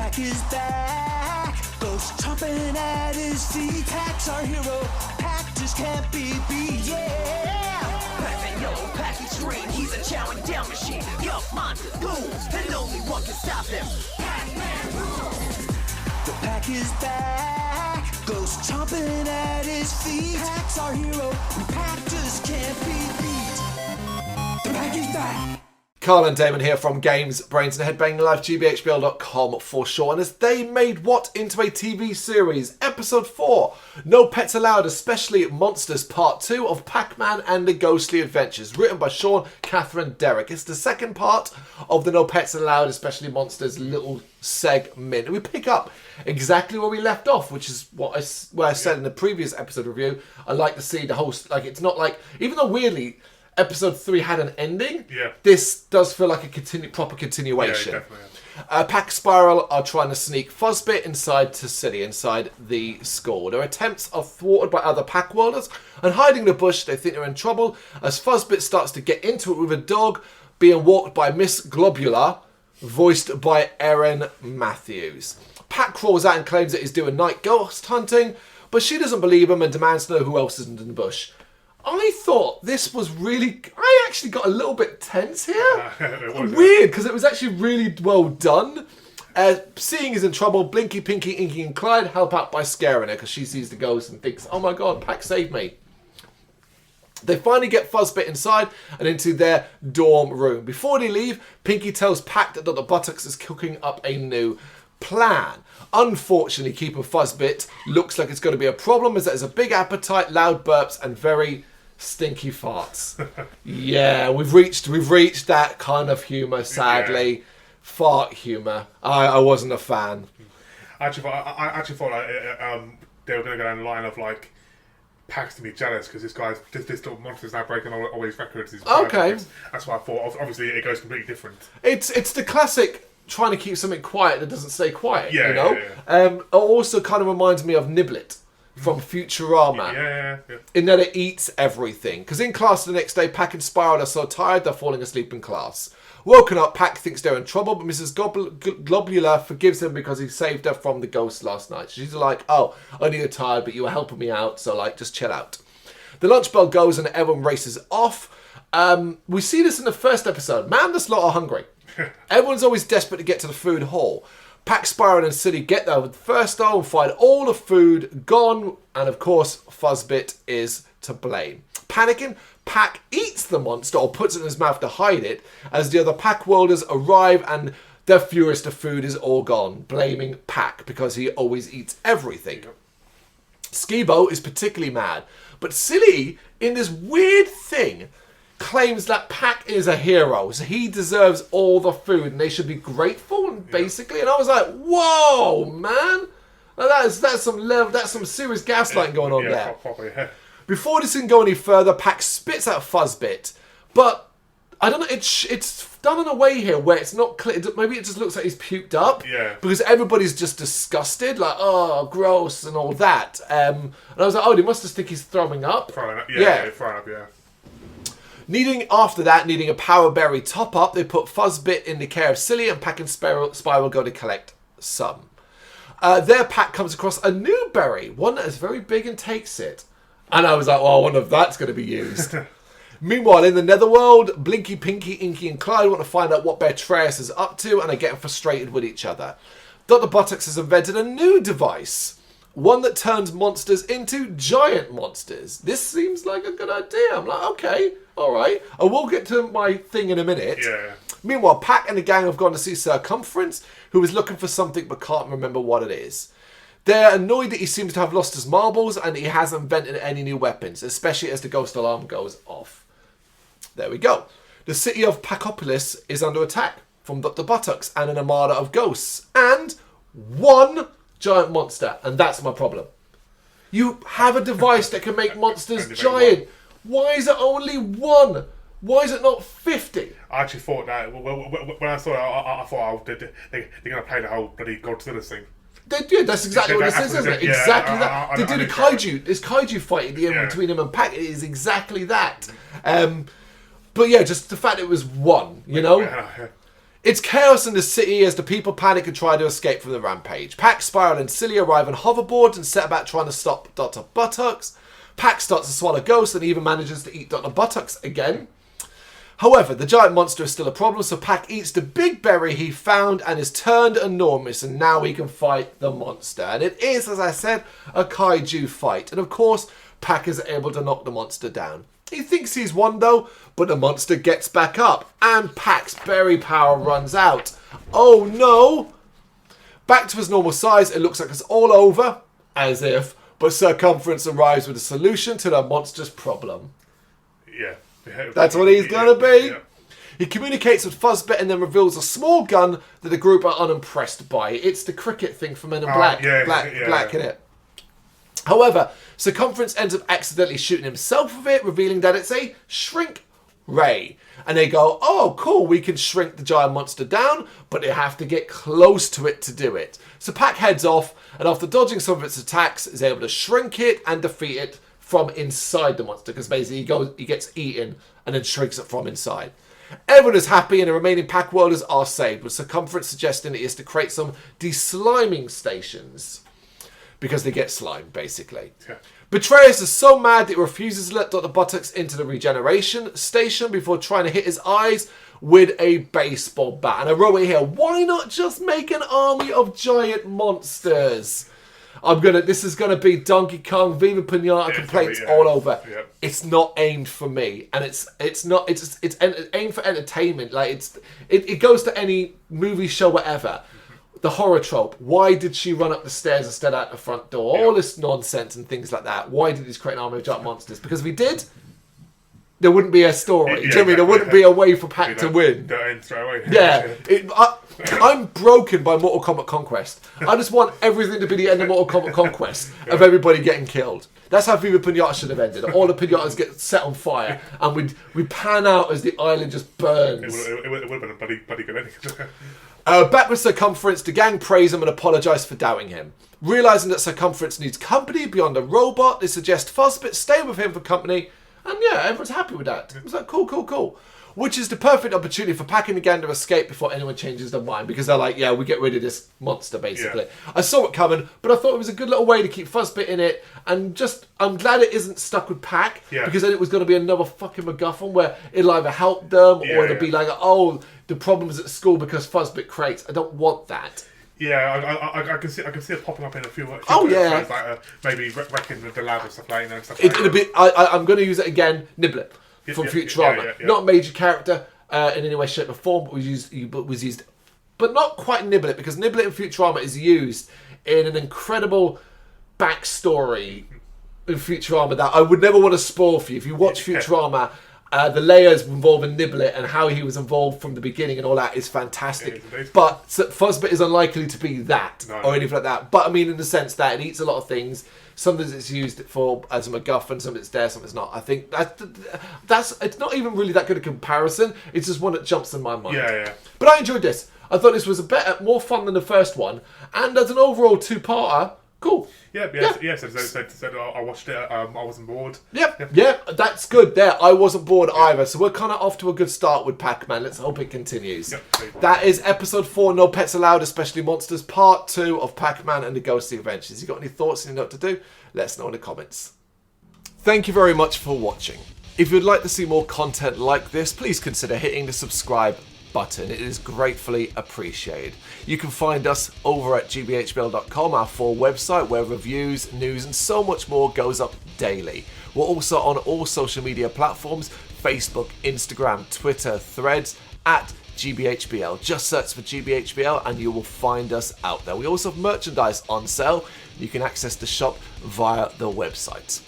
Pac is back. Ghost chomping at his feet. Pac's our hero. Pac just can't be beat. Yeah. Pac-Man yellow, Pac extreme. He's a chowing down machine. Yup, monsters, ghouls, and only one can stop them. Pac-Man rules. The Pac is back. Ghost chomping at his feet. Pac's our hero. And Pac just can't be beat. The Pac is back. Carl and Damon here from Brrraains A Head-Banging Life, gbhblofficial for short. And as they made what into a TV series, episode 4, No Pets Allowed, Especially Monsters, part 2 of Pac-Man and the Ghostly Adventures, written by Sean, Catherine, Derek. It's the second part of the No Pets Allowed, Especially Monsters little segment. And we pick up exactly where we left off, which is what I said in the previous episode review. I like to see the whole, like, it's not like, even though weirdly, Episode 3 had an ending. Yeah. This does feel like a proper continuation. Yeah, definitely. Pac Spiral are trying to sneak Fuzzbit inside to City, inside the school. Their attempts are thwarted by other Pac Worlders, and hiding in the bush, they think they're in trouble as Fuzzbit starts to get into it with a dog being walked by Miss Globular, voiced by Erin Matthews. Pac crawls out and claims that he's doing night ghost hunting, but she doesn't believe him and demands to know who else is in the bush. I thought this was really... I actually got a little bit tense here. Weird, because it was actually really well done. Seeing is in trouble, Blinky, Pinky, Inky and Clyde help out by scaring her because she sees the ghost and thinks, oh my god, Pac saved me. They finally get Fuzzbit inside and into their dorm room. Before they leave, Pinky tells Pac that Dr. Buttocks is cooking up a new plan. Unfortunately, keeping Fuzzbit looks like it's going to be a problem as there's a big appetite, loud burps and very stinky farts. Yeah, we've reached that kind of humour, sadly. Yeah. Fart humour. I wasn't a fan. I actually thought they were going to go down the line of like Pac's to be jealous because this little monster's now breaking all these records. Okay. That's what I thought. Obviously, it goes completely different. It's the classic trying to keep something quiet that doesn't stay quiet. Yeah, you know. Yeah. It also kind of reminds me of Niblet from Futurama. Yeah. In that it eats everything. Because in class the next day, Pac and Spiral are so tired they're falling asleep in class. Woken up, Pac thinks they're in trouble, but Mrs. Globular forgives him because he saved her from the ghost last night. She's like, oh, I knew you're tired, but you were helping me out, so like, just chill out. The lunch bell goes and everyone races off. We see this in the first episode. Man, this lot are hungry. Everyone's always desperate to get to the food hall. Pac, Spiral and City get there with the first though and find all the food gone, and of course Fuzzbit is to blame. Panicking, Pac eats the monster or puts it in his mouth to hide it as the other Pac Worlders arrive and they're furious the food is all gone, blaming Pac because he always eats everything. Skibo is particularly mad, but Silly, in this weird thing, claims that Pac is a hero, so he deserves all the food and they should be grateful, and basically, and I was like, whoa, man, that's some serious gaslighting going on there. Probably, yeah. Before this can go any further, Pac spits out Fuzzbit, but I don't know, it's done in a way here where it's not clear. Maybe it just looks like he's puked up. Yeah. Because everybody's just disgusted, like, oh, gross and all that. And I was like, oh, they must just think he's throwing up. Throwing up, yeah. Needing a power berry top up, they put Fuzzbit in the care of Silly, and Pac and Spiral go to collect some. There, Pac comes across a new berry, one that is very big, and takes it. And I was like, well, I wonder if that's going to be used. Meanwhile, in the Netherworld, Blinky, Pinky, Inky and Clyde want to find out what Beartraeus is up to, and are getting frustrated with each other. Dr. Buttocks has invented a new device, one that turns monsters into giant monsters. This seems like a good idea. I'm like, okay, all right. I will get to my thing in a minute. Yeah. Meanwhile, Pac and the gang have gone to see Circumference, who is looking for something but can't remember what it is. They're annoyed that he seems to have lost his marbles and he hasn't invented any new weapons, especially as the ghost alarm goes off. There we go. The city of Pacopolis is under attack from Dr. Buttocks and an armada of ghosts. And one giant monster. And that's my problem. You have a device that can make monsters giant. Why is it only one? Why is it not 50? I actually thought that, when I saw it, I thought they're going to play the whole bloody Godzilla thing. They do. That's exactly what this is, isn't it? Exactly that. They do the kaiju. This kaiju fight at the end between him and Pac. It is exactly that. But yeah, just the fact it was one, you know? It's chaos in the city as the people panic and try to escape from the rampage. Pac, Spiral and Silly arrive on hoverboards and set about trying to stop Dr. Buttocks. Pac starts to swallow ghosts and even manages to eat Dr. Buttocks again. However, the giant monster is still a problem, so Pac eats the big berry he found and is turned enormous, and now he can fight the monster. And it is, as I said, a kaiju fight. And of course, Pac is able to knock the monster down. He thinks he's won though, but the monster gets back up, and Pac's berry power runs out. Oh no! Back to his normal size, it looks like it's all over, as if, but Circumference arrives with a solution to the monster's problem. Yeah. That's what he's gonna be. Yeah. He communicates with Fuzzbit and then reveals a small gun that the group are unimpressed by. It's the cricket thing from Men in Black. Black in it. However, Circumference ends up accidentally shooting himself with it, revealing that it's a shrink ray. And they go, oh, cool, we can shrink the giant monster down, but they have to get close to it to do it. So Pac heads off, and after dodging some of its attacks, is able to shrink it and defeat it from inside the monster, because basically he gets eaten and then shrinks it from inside. Everyone is happy and the remaining Pac worlders are saved, with Circumference suggesting it is to create some de-sliming stations because they get slime, basically. Yeah. Betrayus is so mad that he refuses to let Dr. Buttocks into the regeneration station before trying to hit his eyes with a baseball bat. And I wrote it here, why not just make an army of giant monsters? This is gonna be Donkey Kong, Viva Pinata complaints all over. Yeah. It's not aimed for me, and it's aimed for entertainment. Like it goes to any movie, show, whatever. The horror trope. Why did she run up the stairs instead out the front door? All this nonsense and things like that. Why did he create an army of giant monsters? Because if he did, there wouldn't be a story. Do you know what I mean? There wouldn't be a way for Pac to win. Yeah. I'm broken by Mortal Kombat Conquest. I just want everything to be the end of Mortal Kombat Conquest of everybody getting killed. That's how Viva Pinata should have ended. All the pinatas get set on fire, and we pan out as the island just burns. It would have been a bloody good ending. Back with Circumference, the gang praise him and apologise for doubting him. Realising that Circumference needs company beyond a robot, they suggest Fuzzbit stay with him for company, and yeah, everyone's happy with that. It was like, cool. Which is the perfect opportunity for Pac and the gang to escape before anyone changes their mind, because they're like, yeah, we get rid of this monster, basically. Yeah. I saw it coming, but I thought it was a good little way to keep Fuzzbit in it, and I'm glad it isn't stuck with Pac, because then it was going to be another fucking MacGuffin where it'll either help them, or it'll be like, oh, the problem's at school because Fuzzbit creates. I don't want that. Yeah, I can see it popping up in a few. Yeah. Maybe wrecking the lab or stuff like that. Stuff like that. I'm going to use it again. Niblet from Futurama, not a major character in any way, shape, or form, but was used, but not quite Niblet, because Niblet in Futurama is used in an incredible backstory in Futurama that I would never want to spoil for you. If you watch Futurama. The layers involving Niblet and how he was involved from the beginning and all that is fantastic. But Fuzzbit is unlikely to be that or anything like that. But I mean, in the sense that it eats a lot of things. Sometimes it's used for as a MacGuffin, sometimes it's there, sometimes it's not. I think that's it's not even really that good a comparison. It's just one that jumps in my mind. Yeah. But I enjoyed this. I thought this was more fun than the first one, and as an overall two-parter. Cool. So I watched it. I wasn't bored. Yeah, that's good there. I wasn't bored either. So we're kind of off to a good start with Pac-Man. Let's hope it continues. That is episode 4, No Pets Allowed, Especially Monsters, part 2 of Pac-Man and the Ghostly Adventures. You got any thoughts and you know what to do? Let us know in the comments. Thank you very much for watching. If you'd like to see more content like this, please consider hitting the subscribe button. It is gratefully appreciated. You can find us over at gbhbl.com, our full website where reviews, news and so much more goes up daily. We're also on all social media platforms, Facebook, Instagram, Twitter, Threads, at gbhbl. Just search for gbhbl and you will find us out there. We also have merchandise on sale. You can access the shop via the website.